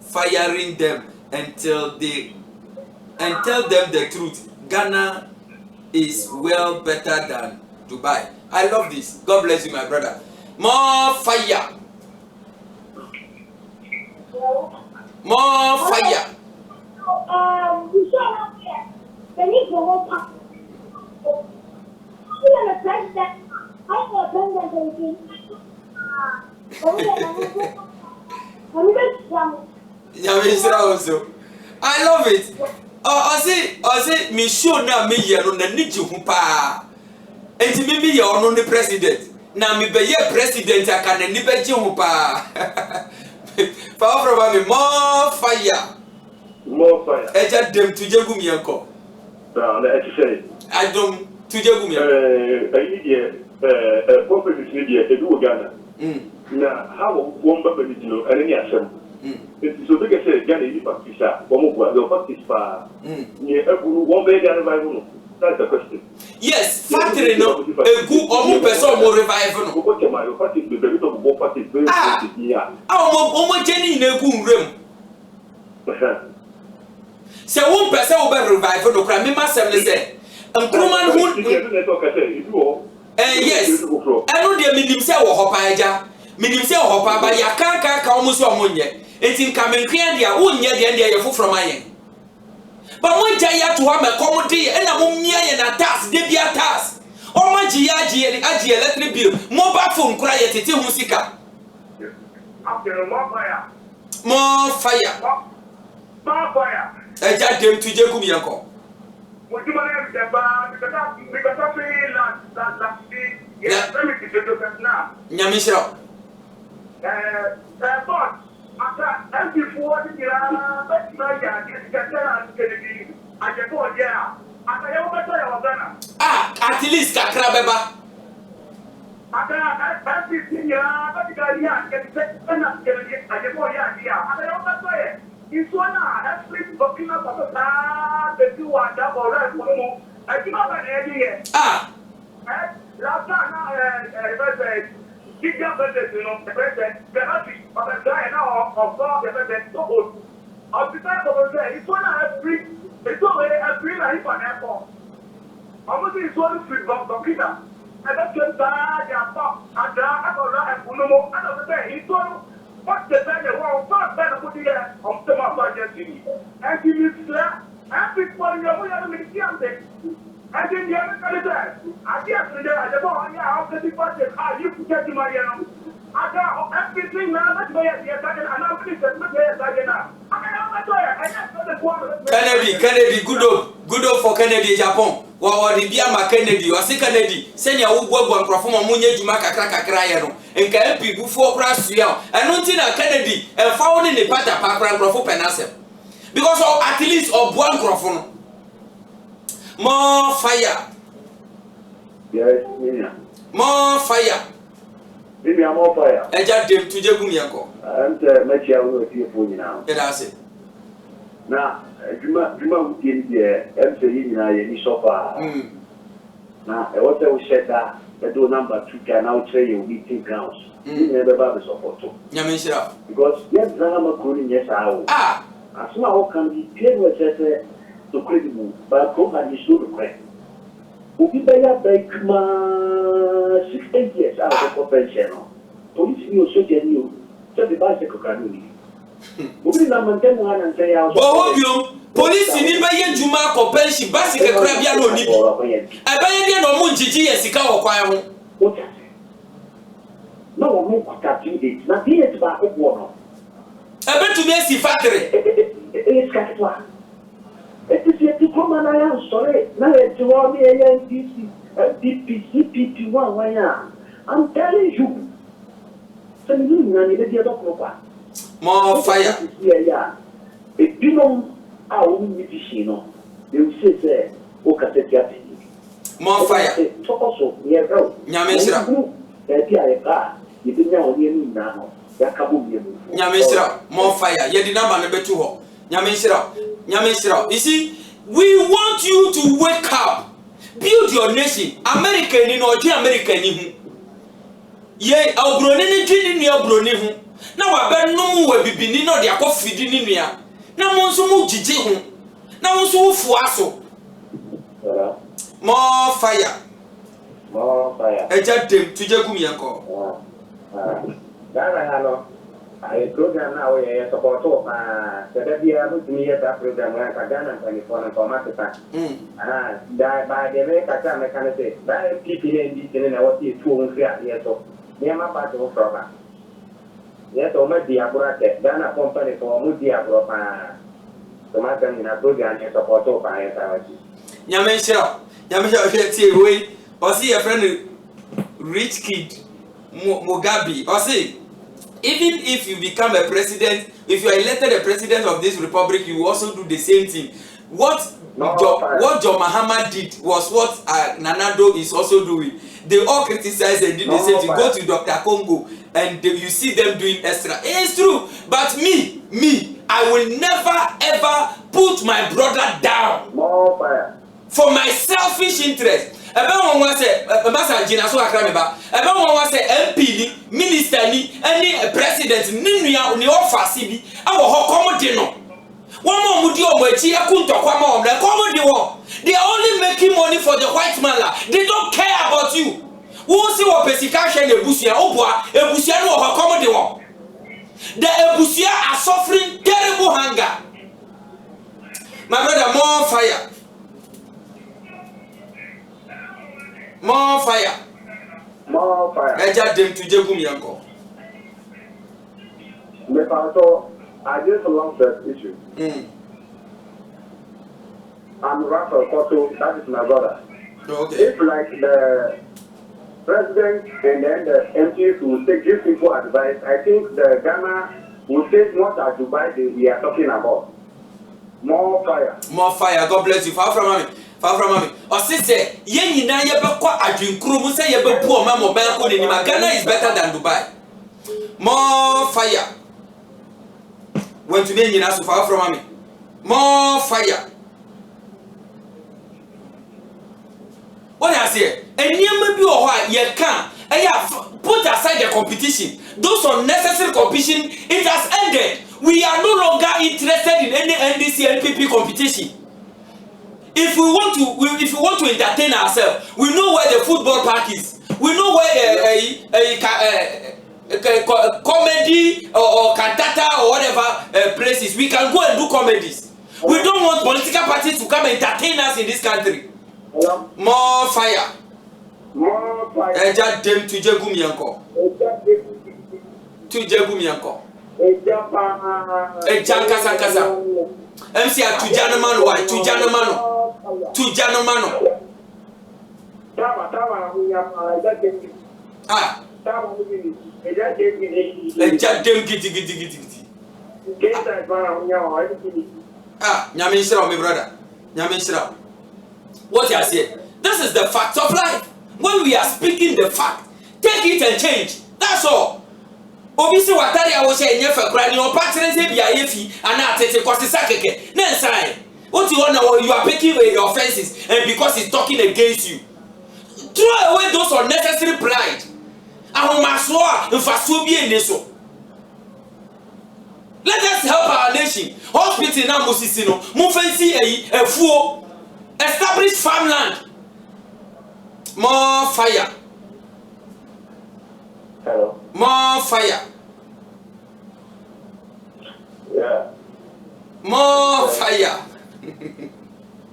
firing them and tell them the truth. Ghana is well better than Dubai. I love this. God bless you, my brother. More fire. More fire. I love it. I say me show na me ye no na niji hu pa. Enti me ye ono ne president. Na me be ye president aka na ni be ji hu pa. Power from me more fire. More fire. Eja dem tuje gum yanko. Na say. I don't tuje gum yanko. Prophet media edu Ghana. Na how one baba ni no any asem. It is so big say Ghana is practitioner. One more the practice pa. Ni eguru one be Ghana revival. That's the question. Yes, factory no egu omo person mo revive no. Go check my practice be very to go practice very yeah. Omo jeni na egu nrem. Se one person will be revive no kra me ma sem ne say. Nkruma hu yes. Eno de minim se wo hopa aja. Minim se wo hopa ba ya ka omo so omo nye. Enti nka me nkria dia wonye de ye foforo mayen. Ba mo ja ya to ha me komodi e na mo mia ye na tax de bia tax. O ma ji ya agi electric bill. Mobile phone kura ye tete hu sika. After more fire. More fire. More fire. Eja dem tuje kum yanko. What you want to ba because feel that yes, let me get to now. Nyamishiro. But after MP4 but my get I get go yeah. After you better you Ghana. At least kakra beba. After MP but get na I get go yeah. After you better it's one every Burkina Faso the two are double right one. I think about idea. Last time keep your budget, you know, the president, the country, but the guy now of God, the president, so good. Of the time of the day, it's one every, it's already a green life on airport. Almost it's one free Burkina. And that's just bad, and I got right, and no and of the day, it's one. What's the time the world first better put here on some of our destiny? And he is there, and people in your way of the museum. I didn't have that. I guess I don't know. Yeah, I'll get party. You get to my I got everything now. Let's go ahead. Yes, I can. I'm not pleased. Yes, I can. Kennedy, good up for Kennedy, Japan. Wa di bia ma Kennedy, wa se Kennedy. Senya wo gbo nkrofo mo munye djuma kakra ye no. Enka MP bufuo kra sua. Eno nti na Kennedy, e fa wo ne pata pa kra nkrofo penasem. Because at least of one nkrofo no. More fire. Yes, yeah. More fire. Maybe I'm more fire. Eja dem tuje gum yanko. And Machia will see for you now. That's it. Now, Juma would give the MC in sofa. Now, I want to set that the door number 2 can now train you meeting grounds. Never bother support. Nyamishira. Because yes, Zama Kunin, yes, I as now can be clear with to credible, but company is so great. Ubi Baya Bakuma 6 years out of convention. Police knew so genuine, so the bicycle can Ubi Namantan one and say, police in Baya Juma Copenshi, Basic Crabia no Nipo. I buy no Munji and Sika or Quire. What? No one could have it. Nothing is about one. I bet to Messi factory. It's got one. It is yet to come and I am sorry. Now it's all the ANTC, DPC, CPP1, why I'm telling you. So you know, you don't more fire. Yeah. If you know our own medicine, they will say, okay, more fire. Also, yeah, Nyamishra. You didn't know now. Nyamishra, more fire. You did not want to be too hot. Nyamishra. You see, we want you to wake up, build your nation. American in or American in. Yea, our brony in your brony. Now I bet no more be beginning or their coffee in here. Now one so much jiji. Now one so fuaso. More fire. More fire. Eja dem tuje gum yanko. Hello. I program now a support of the idea to me at that program where I can and for an automatic. By the way, I can say, by people in this and I was 2 years old. Near my part of program. Yes, or my dear brother, Dana company for Mudia Gropa. So my family na program is support of my family. Nyame way. Or see a friend rich kid Mugabe. Or see, even if you become a president, if you are elected a president of this republic, you also do the same thing. What John Mahama did was what Nanado is also doing. They all criticize and did the same thing. Go to Dr. Congo and you see them doing extra. It's true. But me, I will never ever put my brother down for my selfish interest. Everyone wants say, Master Gina so akrameba. Everyone wants say MP ni, minister ni, any president ni office bi. Awo ho komo de no. One more mudi omo echi ekunto kwa ma omre komo de wo. They are only making money for the white man. They don't care about you. Who see what pesika hwe na ebusia obua ebusia no ho komo de wo. The ebusia are suffering terrible hunger. My brother, more fire. More fire. More fire. Eja dem to jegum yanko. I just belong to that issue. I'm Rafael Koto, that is my brother. Okay. If like the president and then the MPs will give people advice, I think the Ghana will take more as Dubai we are talking about. More fire. More fire. God bless you. Far from mommy. Far from mommy. Or sister, ye nyina ye be kwa adwinkru mu say ye be pu o ma mo ban ko ni ma Ghana is better than Dubai. More fire. When to me nyina so far from mommy. More fire. What I say? Enyema bi o ho a ye kan put aside the competition. Those unnecessary competition, it has ended. We are no longer interested in any NDC NPP competition. If we want to entertain ourselves, we know where the football park is. We know where a comedy or cantata or whatever places. We can go and do comedies. We don't want political parties to come and entertain us in this country. More fire. More fire. Eja dem to jegum yanko. To jegum yanko. Eja kasa. MC a tujano mano why? Tujano mano. Ah. Eja dem giti. Ah, nyame shira me brother. Nyame shira. What you say? This is the fact of life. When we are speaking the fact, take it and change. That's all. Obisi watari a wo say enye fa kra ni o partner say bia yefi ana atete kwasisa keke. Na nsai. What you want you are picking your offenses and because he's talking against you. Throw away those unnecessary pride. Ahomaso a mfaso bi eneso. Let us help our nation. Hospital na mosisi no. Mo fancy efuo. Establish farmland. More fire. Hello. More fire. Yeah. More fire.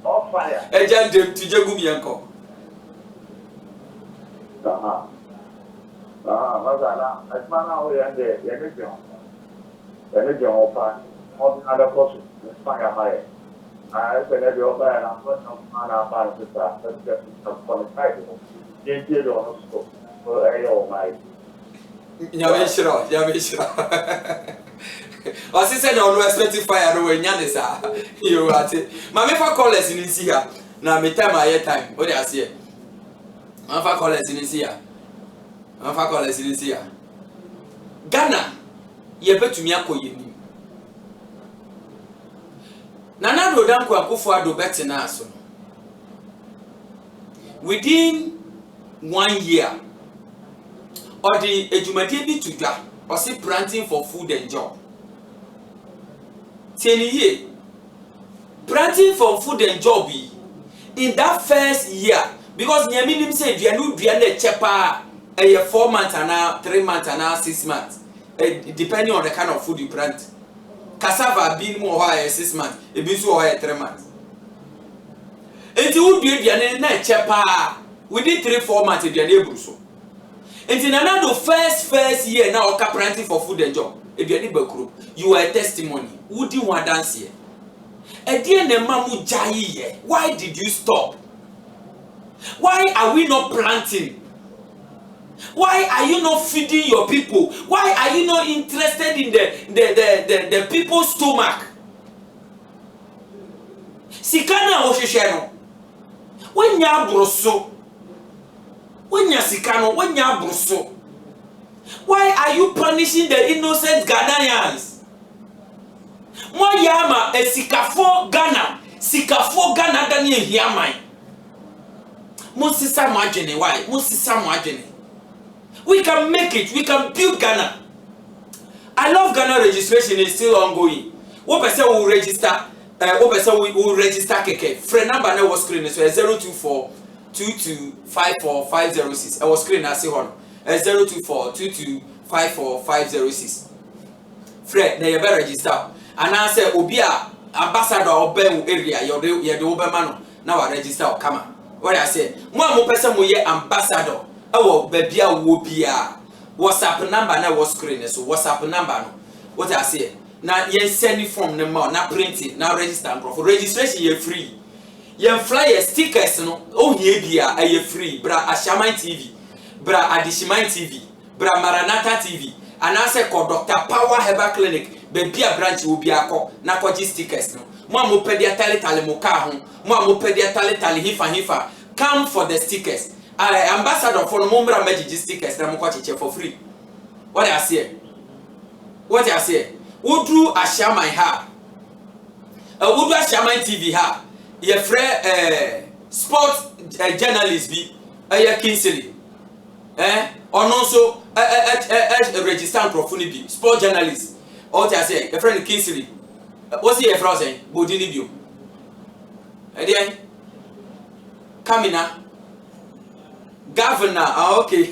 More fire. Eja dem to jegum yanko. Masala, asmana o yande yene jon opa on other person fire high. I said that you are na no mana pa sita that's for the side. Ye do no so ayo my Nyame shira. Wasi say no expect fire no we nya this ah. You ati. Ma me fa callers in see here. Na me time aye time. What dey say? Ma fa callers in see here. Ghana ye betumi akoye ni. Nana Rodanko Akufo-Addo betina aso. Within 1 year, or the ejumade bi tudwa, or say planting for food and job. Teniye, planting for food and job in that first year, because nyaminim say duanu duane chepa 4 months and 3 months and 6 months, depending on the kind of food you plant. Cassava being more higher 6 months, a bit so higher 3 months. And you do it na chepa within 3-4 months, if you are able to. And in another first year now, planting for food and job, if you are able to, you are a testimony. Who do you want dance here? Ediye ne mamu jaye. Why did you stop? Why are we not planting? Why are you not feeding your people? Why are you not interested in the people's stomach? Sikana oshisheno. Wenya broso. Wenya sikano. Wenya broso. Why are you punishing the innocent Ghanaians? Moyama e sikafo Ghana. Sikafo Ghana Daniel Hiamai. Musisa Mwajene. Why? Musisa Mwajene. We can make it. We can build Ghana. I love Ghana registration is still ongoing. What person will register? What person will register keke? Friend number na was screen so 024 2254 506. I was screen na see one 024 2254 506. Fred, na you better register. And I say obia ambassador oben area you the obemano na wa register come. What I say? Mo person mo ye ambassador. Ewo babia wo bia. WhatsApp number na was screen so WhatsApp number no. What I say? Na yen send form na ma na print it na register and for registration ye free. Yen flyer stickers no o hie bia e free. Bra Ashaman TV, bra Adishiman TV, bra Maranatha TV. And I say call Dr. Power Herbal Clinic. Bebia branch will be a call na koji stickers no. Mo pedia tali mo ka ho. Mo pedia tali hifa. Come for the stickers. Ambassador for Mumbra Magic stickers na mo kwache for free. What I say? What I say? Udru Ashaman ha. Udru Ashaman TV ha. Ye frère sports journalist bi ye Kingsley. Ono so register microphone bi sport journalist. What I say? Ye friend Kingsley. What's your friend say? Bodini bio. Then Kamina governor. Okay.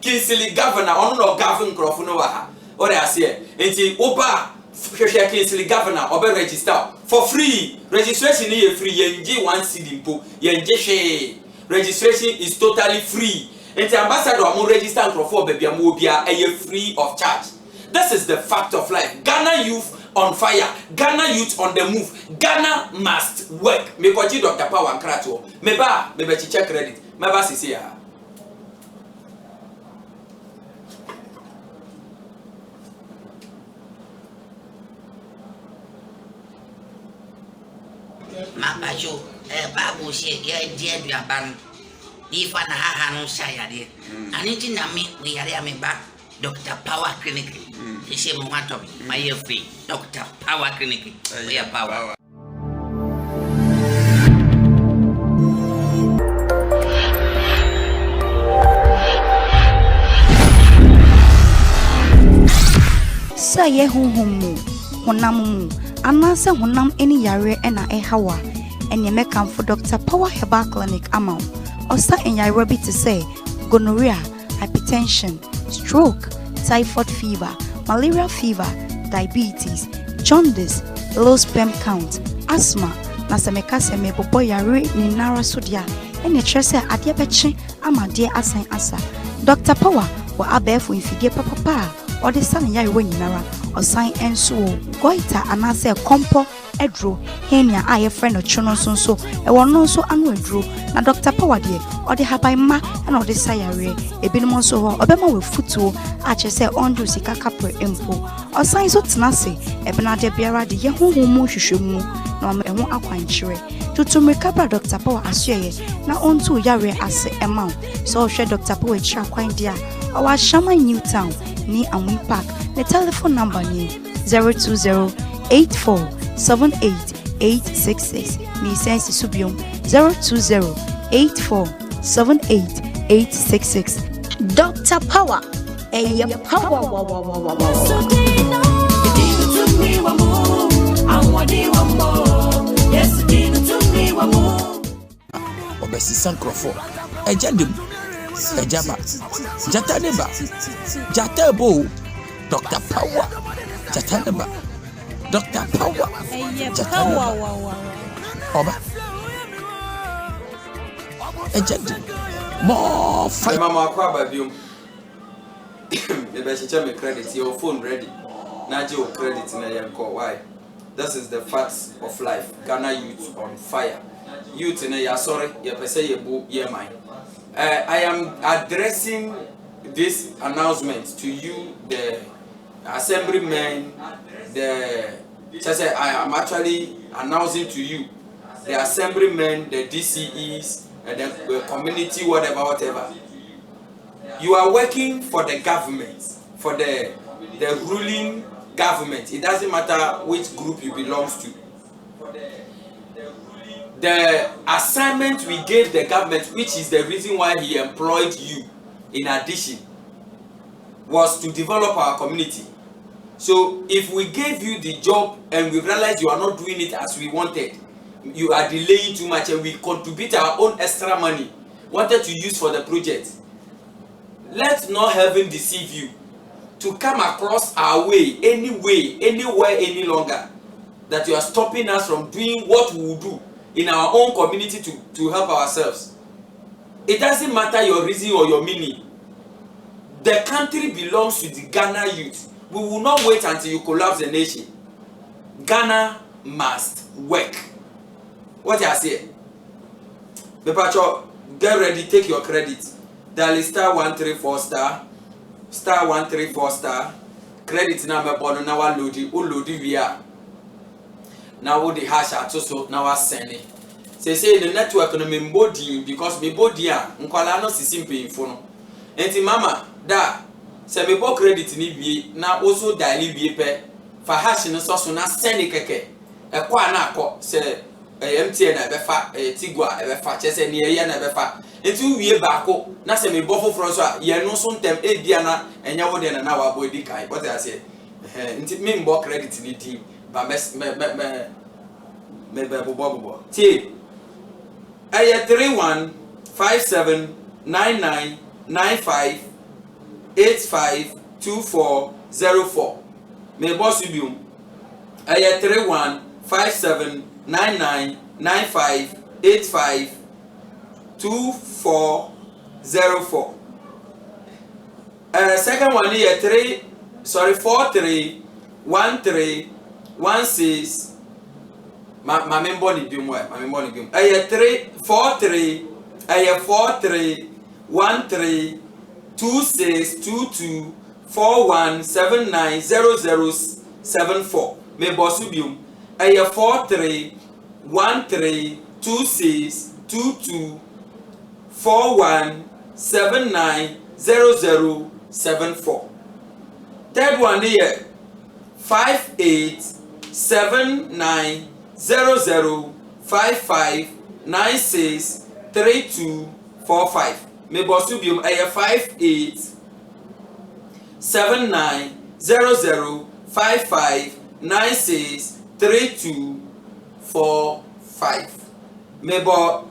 Kingsley governor. Ono no govern microphone wa. What I say? Enti oba Kingsley governor obe register for free. Registration is free. Yenje one cedi po. Yenje she. Registration is totally free. And the ambassador mo register for baby amobia free of charge. This is the fact of life. Ghana youth on fire. Ghana youth on the move. Ghana must work. Me kwaji Dr. Power Krato. Meba chiche credit. Meba sisi ya. Mabajo, babu she ye dear duaban. If an aha no shayade. Aniti na me we yare me back Dr. Power Clinic. He say mo want my free. Dr. Power Clinic. We are power. Say ye honam mu anase honam eni yare ena ehawa enye mekam for Dr. Power Herbal Clinic amount osa enyare bi to say gonorrhea, hypertension, stroke, typhoid fever, malaria fever, diabetes, jaundice, low sperm count, asthma, na semeka seme bobo yare ni nara sodia ene trese ade beche amade asan asa. Dr. Power wa abefo infidie papa or the sun yare when yinara or sign and so goita anase compo edro henia aye friend of chono so e won no so anu edro na Dr. Power de or the habai ma and or the sayare e binimo so ho obema we futuo a che se ondu sika kapre empo or sign so tenase e bena de biara de ye honhom hwehwemu na o eho akwankyere tutumrika bra Dr. Power asye na onto yare ase emau so hwe Dr. Power chira kwan dia our Shaman New Town ni Amwi Park. The telephone number ni 020-8478-866. Me sense subium 020-8478-866. Dr. Power. Hey, power. Obesi sankrofo. Ejadem. Ejaba. Jataneba. Jatabo. Dr. Power. Jataneba. Dr. Power. Jataneba. Oba. Ejadem. More fight. Mama kwa babium. Maybe she check me credit. Your phone ready. Na your credit na yanko. Why? This is the facts of life. Ghana youth on fire. Youth in a sorry, you say you mind. I am addressing this announcement to you, the assemblymen. I am actually announcing to you, the assemblymen, the DCEs, and the community, whatever. You are working for the government, for the ruling government. It doesn't matter which group you belong to. The assignment we gave the government, which is the reason why he employed you in addition, was to develop our community. So if we gave you the job and we realize you are not doing it as we wanted, you are delaying too much, and we contribute our own extra money wanted to use for the project, let not heaven deceive you to come across our way, anywhere, any longer, that you are stopping us from doing what we will do in our own community to help ourselves. It doesn't matter your reason or your meaning. The country belongs to the Ghana youth. We will not wait until you collapse the nation. Ghana must work. What I say? Bepacho, get ready, take your credit. Dial star 134 star 134 star. Credit number bono na wa loadi via. Now what the hash at so now I send it. Say the network no me body because me body nkwala no sisim pay phone. Enti mama da se me bo credit ni wie na also dial wie pe fa hash no so na send keke. E kwa na akọ se MTN na be fa Tigwa e be fa che se ne ye na be fa. Enti wie ba ko na se me bo foforo so a ye no so ntem e bia na enya wo de na wa boy di kai. What I say? Enti me mbo credit ni di ba me bobo T aya 31579995852404 me boss bium aya 31579995852404 second one here 431316 my member ni bium wa my member ni bium aya 343 aya 4313262241790074 me boss bium aya 4313262241790074 third one here 58790055963245 me boss bium aya 58790055963245 me bo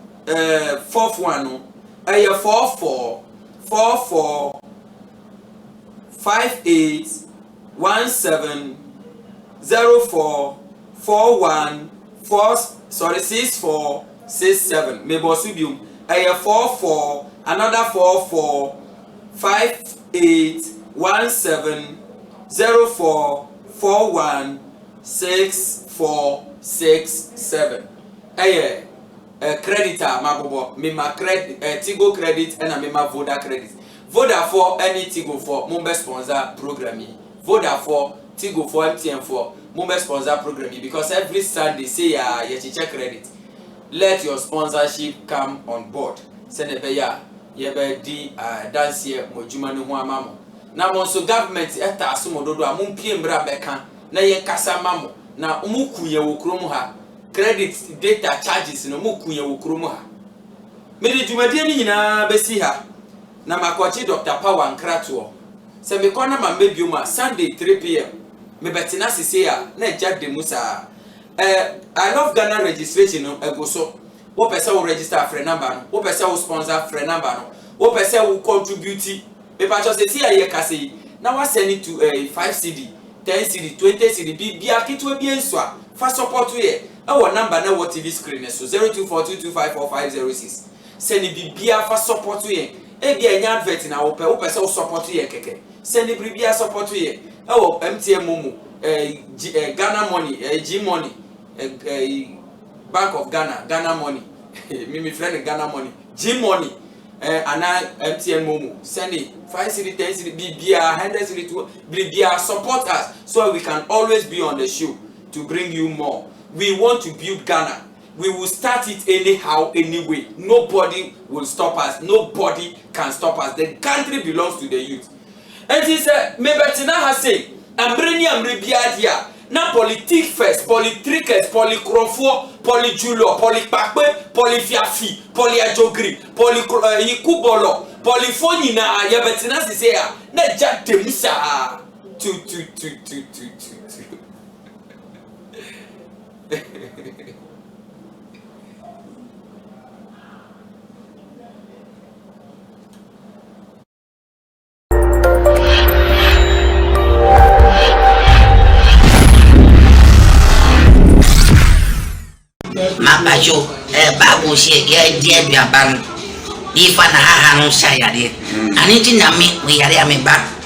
fourth one no aya 6467 me boss bium aya 44 another 44581704416467 aya creditor mabobo me ma credit Tigo credit and me ma Voda credit. Voda for any Tigo for member sponsor programming. Voda for Tigo for MTN for member sponsor programming because every Sunday say ya check credit. Let your sponsorship come on board. Send a beya ye be di dance here mojuma no ho amamo. Na mo so government eta asomo dodo a mumpie mbra beka na ye kasa mamo na umukunye wo kromu ha. Credit data charges no mukunye wo kromu ha. Me de dwumadie ni nyina besi ha. Na makwachi Dr. Power Nkrato. Se me kona ma mebio ma Sunday 3 p.m. me betina sisi ya na eja de musa. I love Ghana registration no ego so. Wo pese wo register friend number no. Wo pese wo sponsor friend number no. Wo pese wo contribute. Me pa cho sisi ya ye kase na wa send it to 5 CD, 10 CD, 20 CD bia kitwe bia nswa. Fa support ye. E wo number na wo TV screen so 0242254506. Send bia fa support ye. E bia nya advert na wo pese wo support ye keke. Send bia support ye. E wo MTN Momo Ghana money, G money, Bank of Ghana money. Me friend Ghana money, G money. And I MTN Momo send it 5 city 10 city BBR 100 city to BBR support us so we can always be on the show to bring you more. We want to build Ghana. We will start it anyhow, anyway. Nobody will stop us. Nobody can stop us. The country belongs to the youth. And he said, me betina has say, I'm bringing biadia. Na politique first, politrickers, polycrofo, polyjulo, polypakwe, polyfiafi, polyajogri, polyikubolo, polyphony na yabetina si say na jatemisa tu. Mabajo, babu she ya dia biaban. Di fa na ha no sha yade. Ani ti na me we yare ameba.